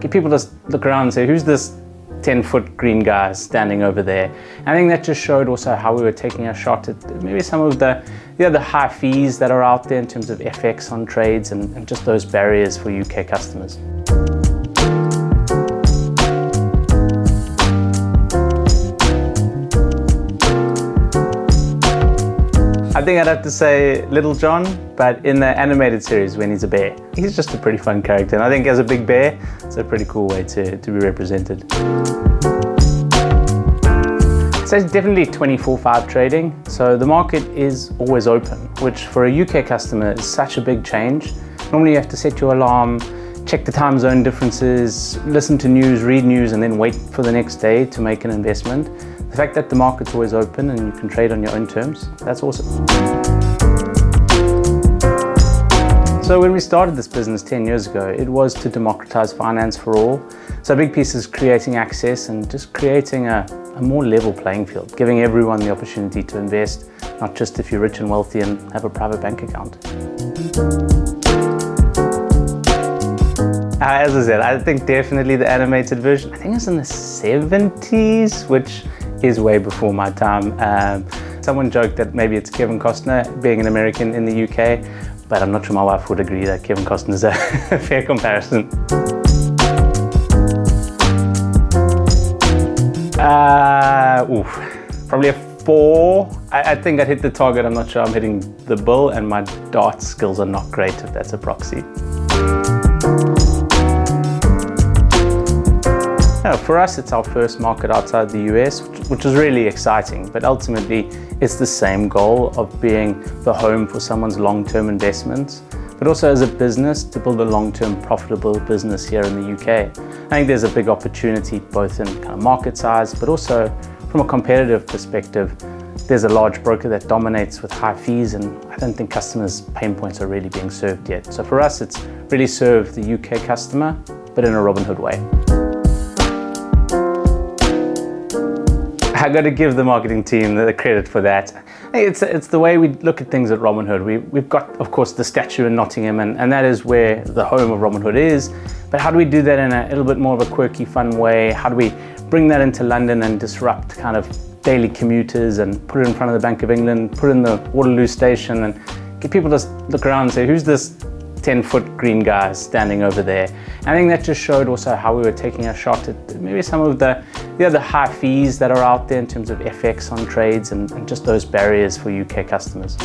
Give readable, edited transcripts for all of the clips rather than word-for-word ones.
get people to look around and say, who's this 10-foot green guy standing over there? I think that just showed also how we were taking a shot at maybe some of the high fees that are out there in terms of FX on trades and just those barriers for UK customers. I think I'd have to say Little John, but in the animated series when he's a bear. He's just a pretty fun character, and I think as a big bear, it's a pretty cool way to be represented. So it's definitely 24/5 trading, so the market is always open, which for a UK customer is such a big change. Normally you have to set your alarm, check the time zone differences, listen to news, read news, and then wait for the next day to make an investment. The fact that the market's always open and you can trade on your own terms, that's awesome. So when we started this business 10 years ago, it was to democratize finance for all. So a big piece is creating access and just creating a more level playing field, giving everyone the opportunity to invest, not just if you're rich and wealthy and have a private bank account. As I said, I think definitely the animated version. I think it's in the 70s, which is way before my time. Someone joked that maybe it's Kevin Costner being an American in the UK, but I'm not sure my wife would agree that Kevin Costner is a fair comparison. Probably a 4. I think I'd hit the target. I'm not sure I'm hitting the bill, and my dart skills are not great, if that's a proxy. No, for us, it's our first market outside the US, which is really exciting, but ultimately it's the same goal of being the home for someone's long-term investments, but also as a business to build a long-term profitable business here in the UK. I think there's a big opportunity both in kind of market size, but also from a competitive perspective. There's a large broker that dominates with high fees, and I don't think customers' pain points are really being served yet. So for us, it's really serve the UK customer, but in a Robinhood way. I got to give the marketing team the credit for that. It's the way we look at things at Robinhood. We've got, of course, the statue in Nottingham, and that is where the home of Robinhood is. But how do we do that in a little bit more of a quirky, fun way? How do we bring that into London and disrupt kind of daily commuters and put it in front of the Bank of England, put it in the Waterloo station, and get people to look around and say, who's this 10-foot green guy standing over there? I think that just showed also how we were taking a shot at maybe some of the high fees that are out there in terms of FX on trades and just those barriers for UK customers.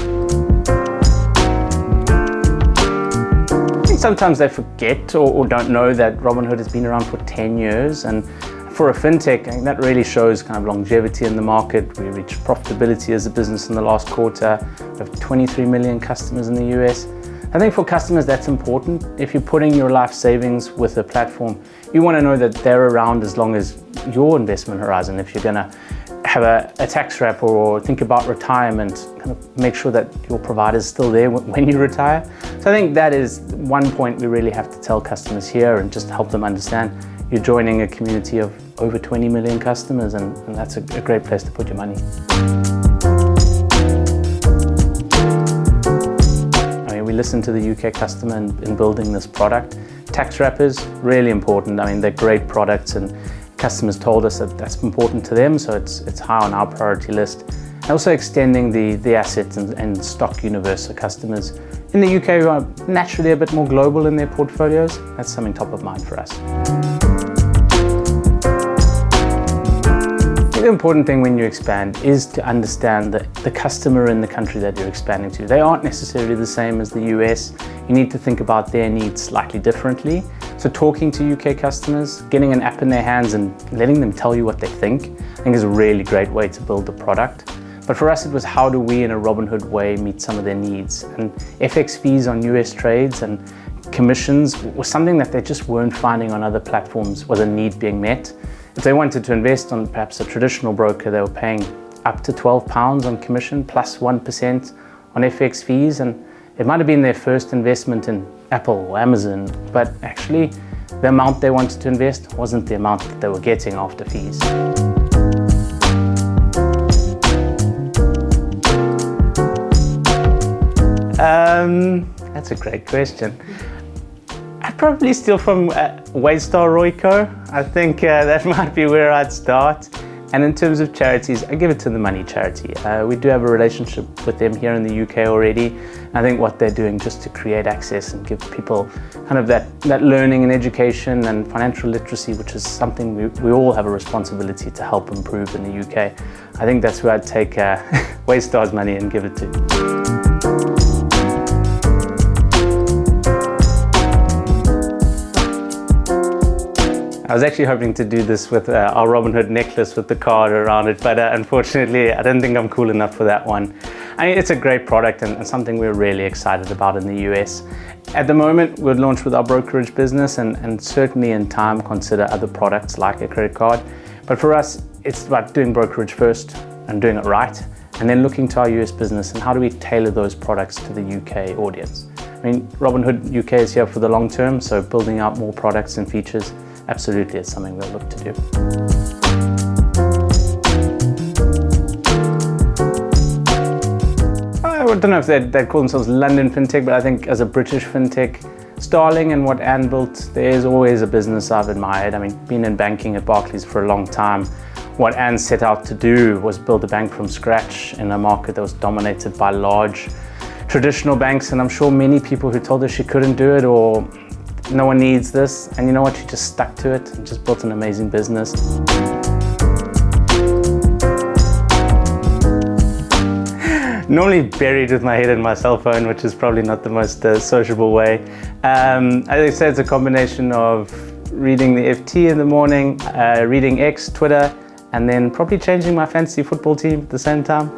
I think sometimes they forget or don't know that Robinhood has been around for 10 years, and for a fintech, I think that really shows kind of longevity in the market. We reached profitability as a business in the last quarter. We have 23 million customers in the US. I think for customers that's important. If you're putting your life savings with a platform, you want to know that they're around as long as your investment horizon. If you're going to have a tax wrap or think about retirement, kind of make sure that your provider is still there when you retire. So I think that is one point we really have to tell customers here and just help them understand. You're joining a community of over 20 million customers, and that's a great place to put your money. We listen to the UK customer in building this product. Tax wrappers, really important. I mean, they're great products, and customers told us that that's important to them, so it's high on our priority list. And also extending the assets and stock universe of customers in the UK who are naturally a bit more global in their portfolios. That's something top of mind for us. The important thing when you expand is to understand the customer in the country that you're expanding to. They aren't necessarily the same as the US. You need to think about their needs slightly differently. So talking to UK customers, getting an app in their hands and letting them tell you what they think, I think is a really great way to build the product. But for us, it was how do we in a Robinhood way meet some of their needs? And FX fees on US trades and commissions was something that they just weren't finding on other platforms, was a need being met. If they wanted to invest on perhaps a traditional broker, they were paying up to £12 on commission plus 1% on FX fees, and it might have been their first investment in Apple or Amazon, but actually the amount they wanted to invest wasn't the amount that they were getting after fees. That's a great question. I I'd probably steal from Waystar Royco. I think that might be where I'd start. And in terms of charities, I give it to the Money charity. We do have a relationship with them here in the UK already. I think what they're doing just to create access and give people kind of that learning and education and financial literacy, which is something we all have a responsibility to help improve in the UK. I think that's where I'd take Waystar's money and give it to. I was actually hoping to do this with our Robinhood necklace with the card around it, but unfortunately I don't think I'm cool enough for that one. I mean, it's a great product and something we're really excited about in the US. At the moment, we'll launch with our brokerage business and certainly in time consider other products like a credit card. But for us, it's about doing brokerage first and doing it right, and then looking to our US business and how do we tailor those products to the UK audience. I mean, Robinhood UK is here for the long term, so building out more products and features, absolutely, it's something we'll look to do. I don't know if they'd call themselves London fintech, but I think as a British fintech, Starling and what Anne built, there's always a business I've admired. I mean, been in banking at Barclays for a long time. What Anne set out to do was build a bank from scratch in a market that was dominated by large traditional banks, and I'm sure many people who told her she couldn't do it or no one needs this, and you know what, she just stuck to it and just built an amazing business. Normally buried with my head in my cell phone, which is probably not the most sociable way. I say it's a combination of reading the FT in the morning, reading X, Twitter, and then probably changing my fantasy football team at the same time.